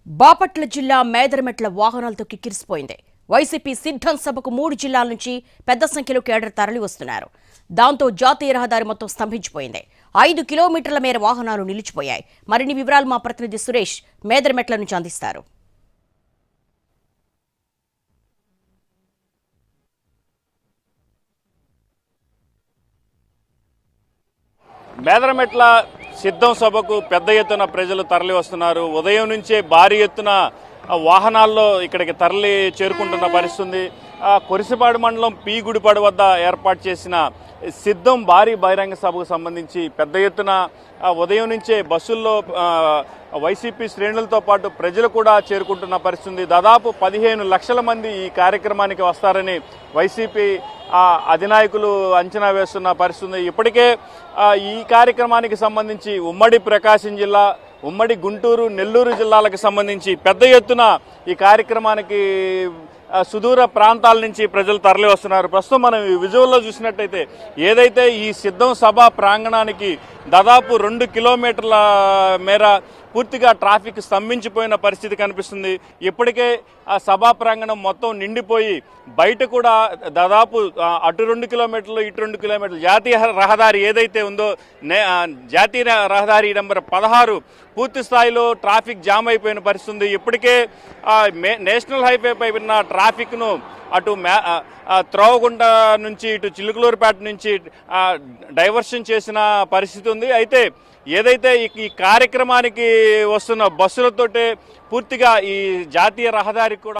బాపట్ల జిల్లా మేదరమెట్ల వాహనాలతో కిక్కిరిసిపోయింది. వైసీపీ సిద్ధం సభకు 3 జిల్లాల నుంచి పెద్ద సంఖ్యలో కేడర్ తరలి వస్తున్నారు. దాంతో జాతీయ రహదారి మొత్తం స్తంభించిపోయింది. 5 కిలోమీటర్ల మేర వాహనాలు నిలిచిపోయాయి. మరిన్ని వివరాలు మా ప్రతినిధి సురేష్ మేదరమెట్ల నుంచి అందిస్తారు. మేదరమెట్ల సిద్ధం సభకు పెద్ద ఎత్తున ప్రజలు తరలి వస్తున్నారు. ఉదయం నుంచే భారీ ఎత్తున వాహనాల్లో ఇక్కడికి తరలి చేరుకుంటున్న పరిస్థితి. కొరిసిపాడు మండలం పి గుడిపాడు వద్ద ఏర్పాటు చేసిన సిద్ధం భారీ బహిరంగ సభకు సంబంధించి పెద్ద ఎత్తున ఉదయం నుంచే బస్సుల్లో వైసీపీ శ్రేణులతో పాటు ప్రజలు కూడా చేరుకుంటున్న పరిస్థితి. దాదాపు 15 లక్షల మంది ఈ కార్యక్రమానికి వస్తారని వైసీపీ అధినాయకులు అంచనా వేస్తున్న పరిస్థితి. ఇప్పటికే ఈ కార్యక్రమానికి సంబంధించి ఉమ్మడి ప్రకాశం జిల్లా, ఉమ్మడి గుంటూరు, నెల్లూరు జిల్లాలకు సంబంధించి పెద్ద ఎత్తున ఈ కార్యక్రమానికి సుదూర ప్రాంతాల నుంచి ప్రజలు తరలి వస్తున్నారు. ప్రస్తుతం మనం ఈ విజువల్లో చూసినట్టయితే ఏదైతే ఈ సిద్ధం సభ ప్రాంగణానికి దాదాపు 2 కిలోమీటర్ల మేర పూర్తిగా ట్రాఫిక్ స్తంభించిపోయిన పరిస్థితి కనిపిస్తుంది. ఇప్పటికే ఆ సభా ప్రాంగణం మొత్తం నిండిపోయి బయట కూడా దాదాపు అటు 2 కిలోమీటర్లు ఇటు 2 కిలోమీటర్లు జాతీయ రహదారి ఏదైతే ఉందో జాతీయ రహదారి నెంబర్ 16 పూర్తి స్థాయిలో ట్రాఫిక్ జామ్ అయిపోయిన పరిస్థితి. ఇప్పటికే నేషనల్ హైవే పై ఉన్న ట్రాఫిక్ను అటు త్రోవగుంట నుంచి ఇటు చిలుకలూరుపేట నుంచి డైవర్షన్ చేసిన పరిస్థితి ఉంది. అయితే ఏదైతే ఈ కార్యక్రమానికి వస్తున్న బస్సులతోటే పూర్తిగా ఈ జాతీయ రహదారికి కూడా